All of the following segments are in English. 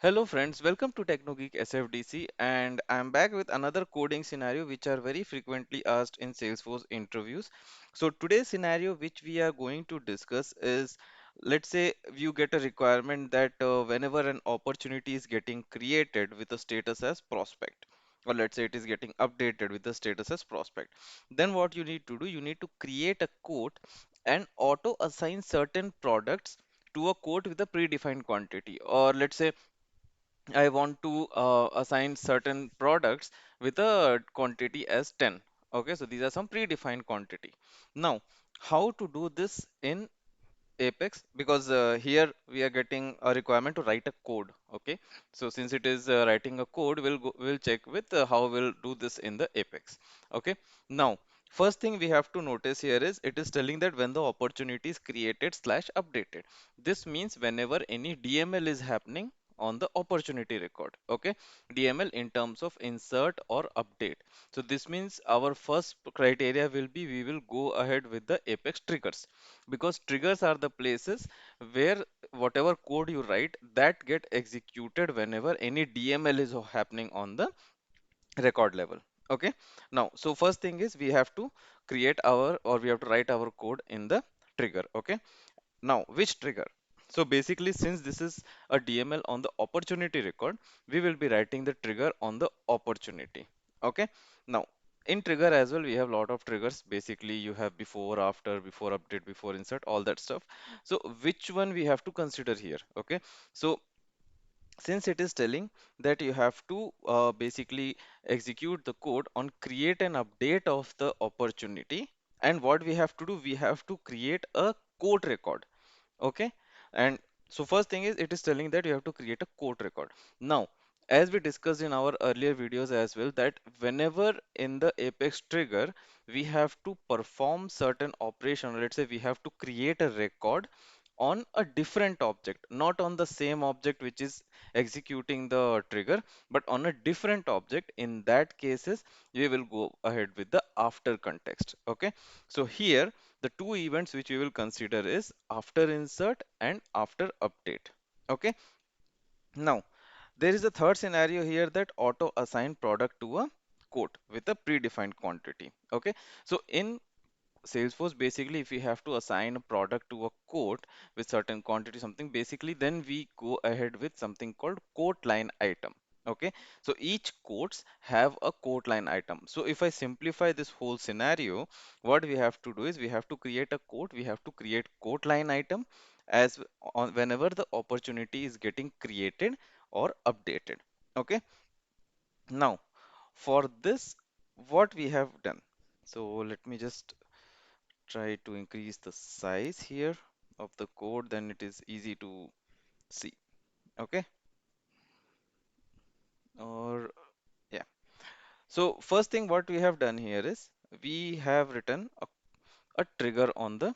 Hello friends, welcome to TechnoGeek SFDC, and I'm back with another coding scenario which are very frequently asked in Salesforce interviews. So today's scenario which we are going to discuss is, let's say you get a requirement that whenever an opportunity is getting created with a status as prospect, or let's say it is getting updated with the status as prospect, then what you need to do, you need to create a quote and auto assign certain products to a quote with a predefined quantity, or let's say I want to assign certain products with a quantity as 10. Okay, so these are some predefined quantity. Now, how to do this in Apex? Because here we are getting a requirement to write a code. Okay, so since it is writing a code, we'll check with how we'll do this in the Apex. Okay, now first thing we have to notice here is it is telling that when the opportunity is created slash updated. This means whenever any DML is happening on the opportunity record. Okay, DML in terms of insert or update. So this means our first criteria will be we will go ahead with the Apex triggers, because triggers are the places where whatever code you write that get executed whenever any DML is happening on the record level. Okay, now so first thing is we have to create our, or we have to write our code in the trigger. Okay, now, which trigger? So basically, since this is a DML on the opportunity record, we will be writing the trigger on the opportunity. Okay. Now, in trigger as well, we have lot of triggers. Basically, you have before, after, before update, before insert, all that stuff. So which one we have to consider here? Okay. So since it is telling that you have to basically execute the code on create an update of the opportunity, and what we have to do, we have to create a quote record. Okay, and so first thing is it is telling that you have to create a quote record. Now, as we discussed in our earlier videos as well, that whenever in the Apex trigger we have to perform certain operation, let's say we have to create a record on a different object, not on the same object which is executing the trigger, but on a different object. In that cases, we will go ahead with the after context. Okay, so here the two events which we will consider is after insert and after update. Okay, now there is a third scenario here, that auto assign product to a quote with a predefined quantity. Okay, so in Salesforce, basically, if we have to assign a product to a quote with certain quantity, something, basically, then we go ahead with something called quote line item. Okay, so each quotes have a quote line item. So if I simplify this whole scenario, what we have to do is we have to create a quote, we have to create quote line item as on whenever the opportunity is getting created or updated. Okay, now for this, what we have done. So let me just try to increase the size here of the code, then it is easy to see. Okay, or yeah, so first thing what we have done here is we have written a trigger on the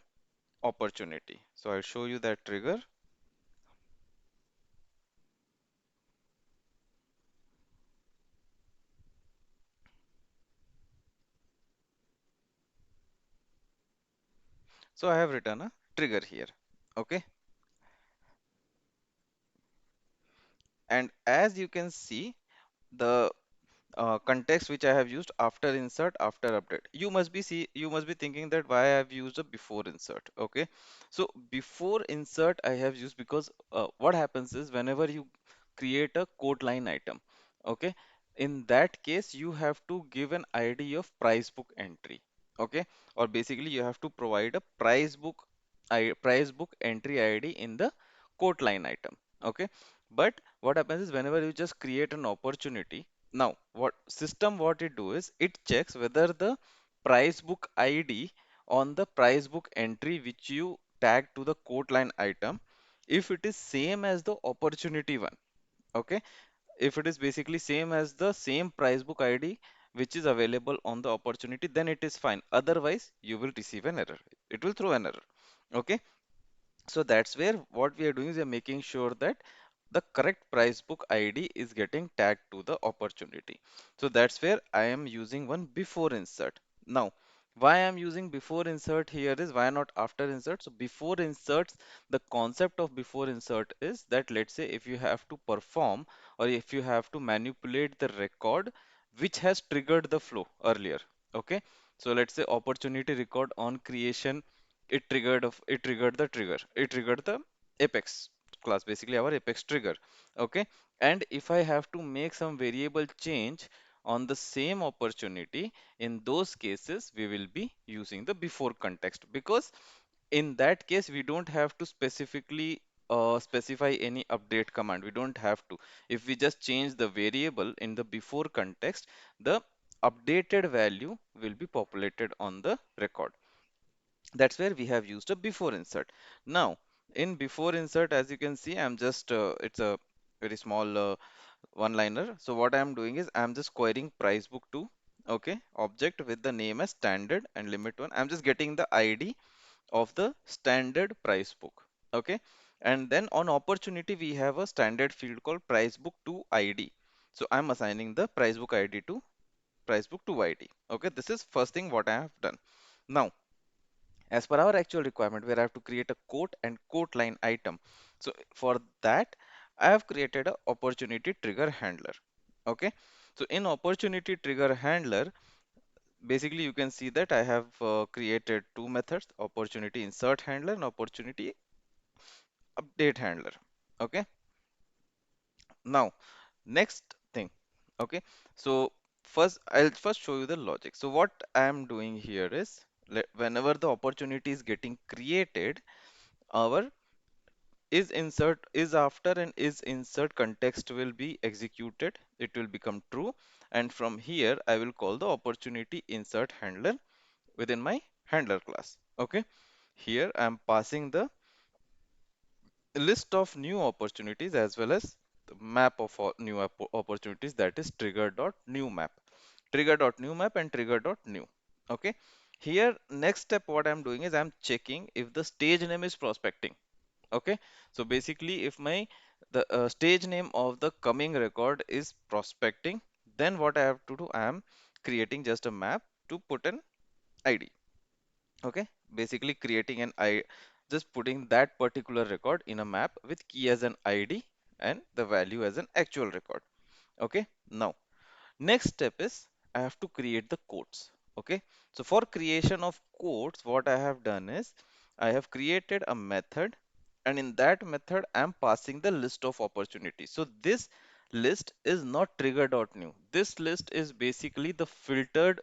opportunity. So I'll show you that trigger. So I have written a trigger here. Okay, and as you can see, the context which I have used after insert, after update. You must be thinking that why I have used a before insert. Okay, so before insert I have used because what happens is whenever you create a quote line item, okay, in that case you have to give an ID of price book entry. Okay, or basically you have to provide a price book entry ID in the quote line item. Okay, but what happens is whenever you just create an opportunity, now, what it do is it checks whether the price book ID on the price book entry which you tag to the quote line item, if it is same as the opportunity one. Okay, if it is basically same as the same price book ID which is available on the opportunity, then it is fine. Otherwise, you will receive an error. It will throw an error. Okay, so that's where what we are doing is we are making sure that the correct price book ID is getting tagged to the opportunity. So that's where I am using one before insert. Now, Why I'm using before insert here is why not after insert. So before inserts, the concept of before insert is that, let's say if you have to perform or if you have to manipulate the record which has triggered the flow earlier. Okay, so let's say opportunity record on creation, it triggered the trigger, it triggered the apex class, basically our apex trigger. Okay, and if I have to make some variable change on the same opportunity, in those cases we will be using the before context, because in that case we don't have to specifically specify any update command. We don't have to. If we just change the variable in the before context, the updated value will be populated on the record. That's where we have used a before insert. Now in before insert, as you can see, I'm just it's a very small one liner. So what I'm doing is I'm just querying price book 2, okay, object with the name as standard and limit 1. I'm just getting the ID of the standard price book, okay. And then on opportunity we have a standard field called price book 2 ID. So I'm assigning the price book ID to price book 2 ID. Okay, this is first thing what I have done. Now as per our actual requirement, where I have to create a quote and quote line item. So for that, I have created a opportunity trigger handler. Okay. So in opportunity trigger handler, basically you can see that I have created two methods, opportunity insert handler and opportunity update handler. Okay. Now, next thing. Okay. So I'll first show you the logic. So what I am doing here is, whenever the opportunity is getting created, our is after and is insert context will be executed. It will become true, and from here I will call the opportunity insert handler within my handler class. Okay, here I am passing the list of new opportunities as well as the map of all new opportunities, that is trigger.newMap, trigger.newMap and trigger.new. Okay, here next step what I'm doing is I'm checking if the stage name is prospecting. Okay, so basically if my the stage name of the coming record is prospecting, then what I have to do, I am creating just a map to put an ID. Okay, basically creating an I, just putting that particular record in a map with key as an ID and the value as an actual record. Okay, now next step is I have to create the codes. Okay, so for creation of codes, what I have done is I have created a method, and in that method I am passing the list of opportunities. So this list is not trigger.new. This list is basically the filtered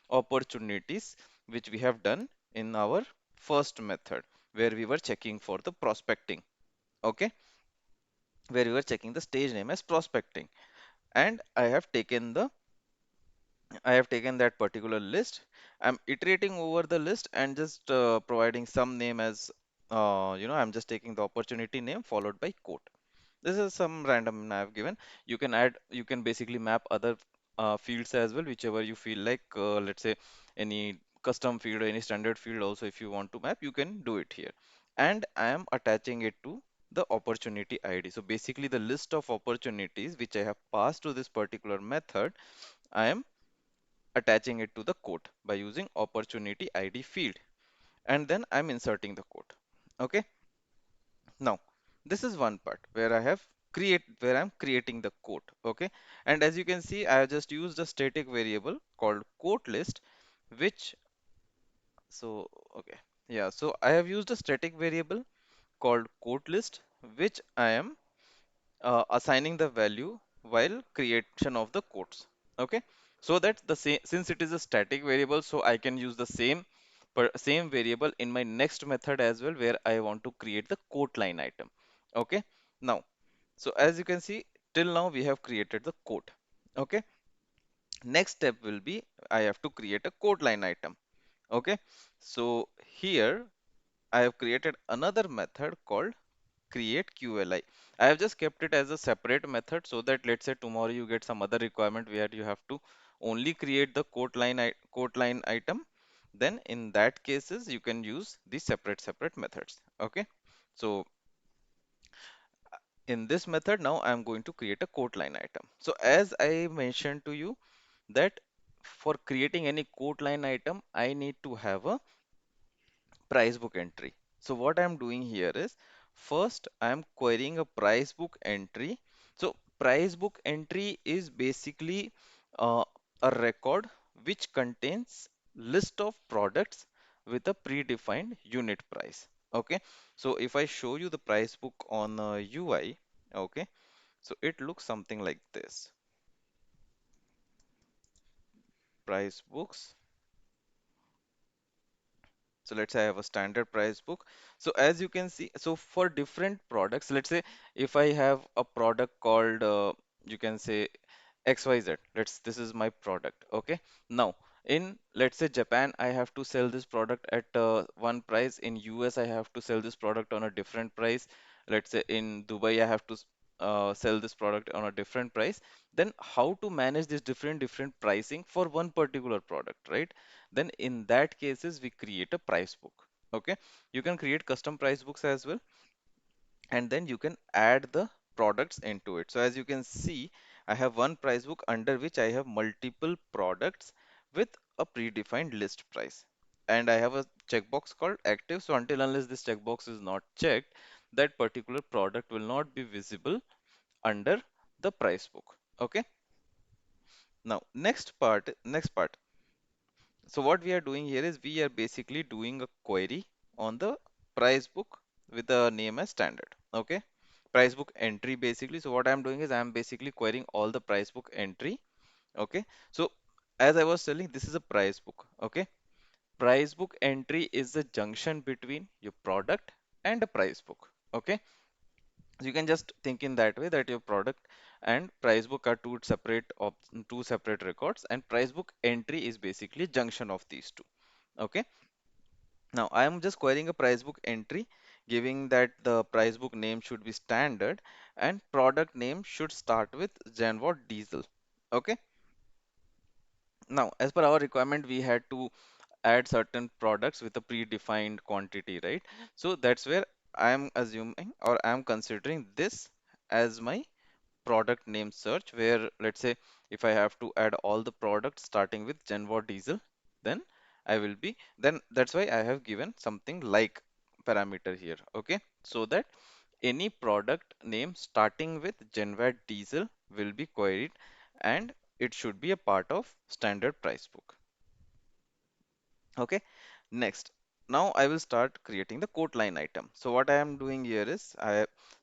opportunities which we have done in our first method, where we were checking for the prospecting. Okay, where we were checking the stage name as prospecting, and I have taken that particular list. I'm iterating over the list and just providing some name as, I'm just taking the opportunity name followed by quote. This is some random I have given. You can basically map other fields as well, whichever you feel like. Let's say any custom field or any standard field also, if you want to map, you can do it here. And I am attaching it to the opportunity ID. So basically the list of opportunities which I have passed to this particular method, I am attaching it to the quote by using opportunity ID field, and then I'm inserting the quote. Okay, now this is one part where I'm creating the quote. Okay, and as you can see, I have just used a static variable called quote list, which so okay, yeah, so I have used a static variable called quote list, which I am assigning the value while creation of the quotes. Okay, so that the same, since it is a static variable, so I can use the same variable in my next method as well, where I want to create the quote line item. Okay, now so as you can see, till now we have created the quote. Okay, next step will be I have to create a quote line item. Okay, so here I have created another method called create QLI. I have just kept it as a separate method, so that let's say tomorrow you get some other requirement where you have to only create the quote line item, then in that cases you can use the separate methods. Okay, so in this method now I am going to create a quote line item. So as I mentioned to you that for creating any quote line item, I need to have a price book entry. So what I'm doing here is first I'm querying a price book entry. So price book entry is basically uh, a record which contains list of products with a predefined unit price. Okay, so if I show you the price book on UI, okay, so it looks something like this. Price books. So let's say I have a standard price book. So as you can see, so for different products, let's say if I have a product called, you can say XYZ. This is my product. Okay. Now in, let's say Japan, I have to sell this product at one price. In US, I have to sell this product on a different price. Let's say in Dubai, I have to sell this product on a different price. Then how to manage this different pricing for one particular product, right? Then in that cases we create a price book. Okay, you can create custom price books as well, and then you can add the products into it. So as you can see, I have one price book under which I have multiple products with a predefined list price, and I have a checkbox called active. So until unless this checkbox is not checked, that particular product will not be visible under the price book. Okay, now next part. So what we are doing here is we are basically doing a query on the price book with the name as standard. Okay. Price book entry basically. So what I'm doing is I'm basically querying all the price book entry. Okay. So as I was telling, this is a price book. Okay. Price book entry is the junction between your product and a price book. Okay. So you can just think in that way that your product and price book are two separate records, and price book entry is basically junction of these two. Okay. Now I am just querying a price book entry, giving that the price book name should be standard and product name should start with Janwat diesel. Okay. Now, as per our requirement, we had to add certain products with a predefined quantity, right? So that's where I am assuming or I am considering this as my product name search, where let's say if I have to add all the products starting with Genva diesel, then then that's why I have given something like parameter here. Okay, so that any product name starting with Genva diesel will be queried, and it should be a part of standard price book. Okay, next. Now I will start creating the quote line item. So what I am doing here is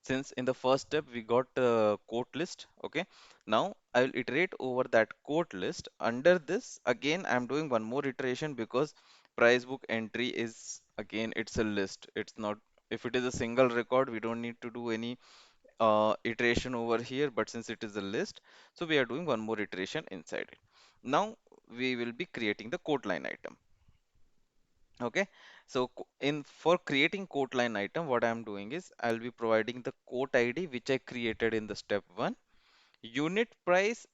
since in the first step we got a quote list. Okay, now I will iterate over that quote list. Under this, again, I am doing one more iteration because price book entry is again, it's a list. It's not, if it is a single record, we don't need to do any iteration over here. But since it is a list, so we are doing one more iteration inside it. Now we will be creating the quote line item. Okay, so in for creating quote line item, what I'm doing is I'll be providing the quote ID which I created in the step one. Unit price,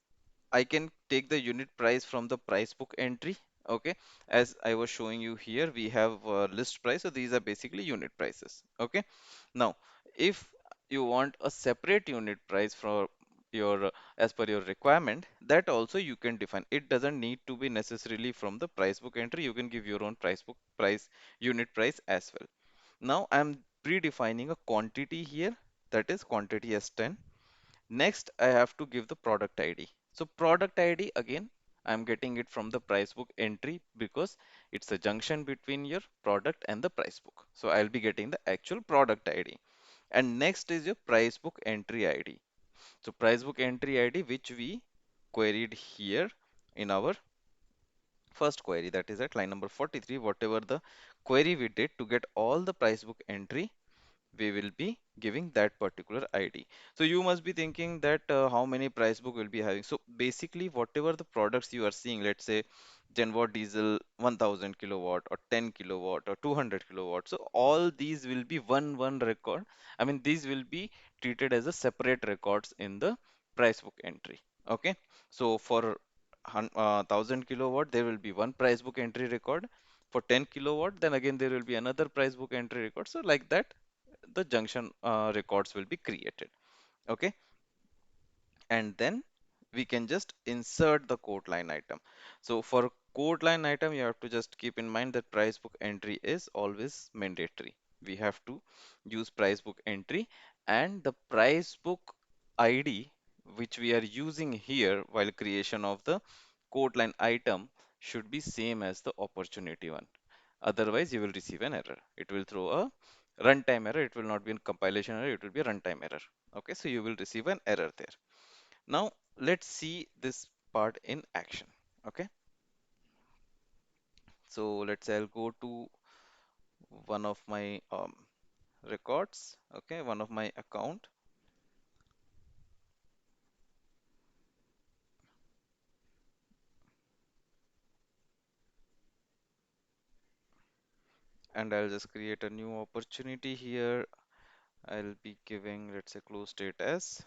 I can take the unit price from the price book entry. Okay, as I was showing you here, we have list price, so these are basically unit prices. Okay, now if you want a separate unit price for your as per your requirement, that also you can define. It doesn't need to be necessarily from the price book entry. You can give your own price book price unit price as well. Now I'm predefining a quantity here, that is quantity as 10. Next, I have to give the product ID. So product ID, again, I'm getting it from the price book entry because it's a junction between your product and the price book. So I'll be getting the actual product ID. And next is your price book entry ID. So price book entry ID, which we queried here in our first query, that is at line number 43, whatever the query we did to get all the price book entry, we will be giving that particular ID. So you must be thinking that how many price book will be having. So basically whatever the products you are seeing, let's say Genwatt diesel 1000 kilowatt or 10 kilowatt or 200 kilowatt. So all these will be one record. I mean, these will be treated as a separate records in the price book entry. Okay. So for 1000 kilowatt, there will be one price book entry record. For 10 kilowatt, then again there will be another price book entry record. So like that, the junction records will be created. Okay, and then we can just insert the quote line item. So for quote line item, you have to just keep in mind that price book entry is always mandatory. We have to use price book entry, and the price book ID which we are using here while creation of the quote line item should be same as the opportunity one. Otherwise, you will receive an error. It will throw a runtime error. It will not be a compilation error. It will be a runtime error. Okay, so you will receive an error there. Now, let's see this part in action. Okay, so let's say I'll go to one of my records. Okay, one of my account, and I'll just create a new opportunity here. I'll be giving, let's say, close date as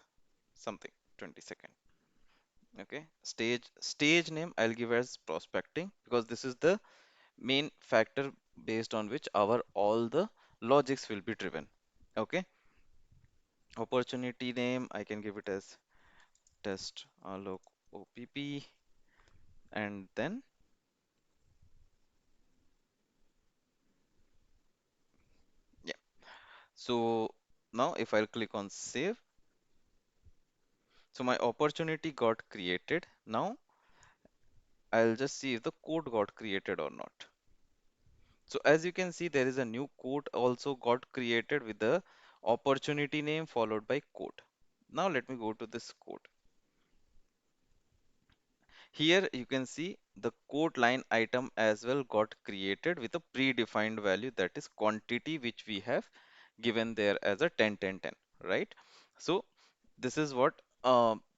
something 22nd. Okay, stage name I'll give as prospecting, because this is the main factor based on which our all the logics will be driven. Okay, opportunity name I can give it as test alloc opp, and then yeah. So now if I'll click on save, so my opportunity got created. Now I'll just see if the code got created or not. So as you can see, there is a new code also got created with the opportunity name followed by code. Now let me go to this code. Here you can see the quote line item as well got created with a predefined value, that is quantity, which we have given there as a 10 10 10, right? So this is what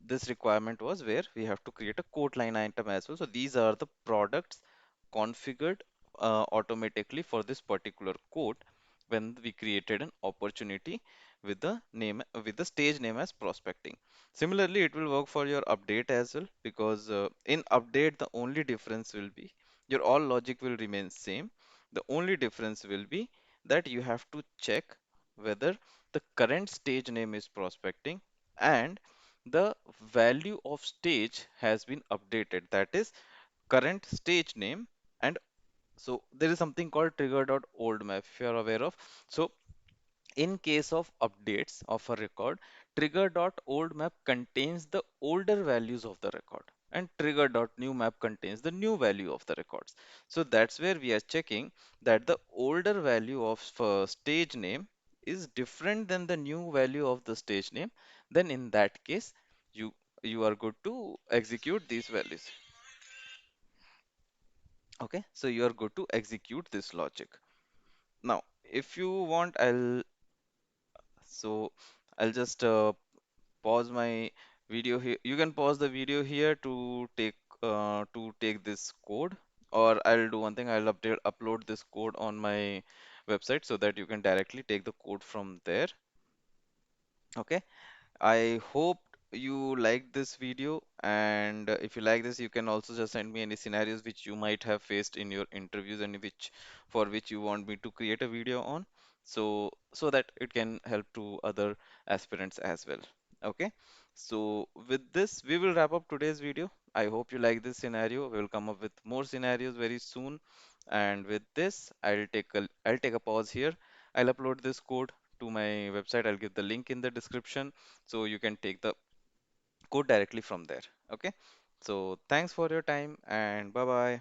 this requirement was, where we have to create a quote line item as well. So these are the products configured automatically for this particular quote when we created an opportunity with the name, with the stage name as prospecting. Similarly, it will work for your update as well, because in update the only difference will be your all logic will remain same. The only difference will be that you have to check whether the current stage name is prospecting and the value of stage has been updated, that is current stage name. And so there is something called trigger.old map, if you are aware of. So in case of updates of a record, trigger.old map contains the older values of the record, and trigger.new map contains the new value of the records. So that's where we are checking that the older value of stage name is different than the new value of the stage name. Then in that case, you you are good to execute these values. Okay, so you are good to execute this logic. Now, if you want, I'll just pause my video here. You can pause the video here to take this code, or I'll do one thing. I'll upload this code on my website so that you can directly take the code from there. Okay. I hope you liked this video, and if you like this, you can also just send me any scenarios which you might have faced in your interviews and which for which you want me to create a video on, so that it can help to other aspirants as well. Okay, so with this, we will wrap up today's video. I hope you like this scenario. We will come up with more scenarios very soon, and with this, I'll take a pause here. I'll upload this code to my website. I'll give the link in the description so you can take the code directly from there. Okay, so thanks for your time, and bye bye.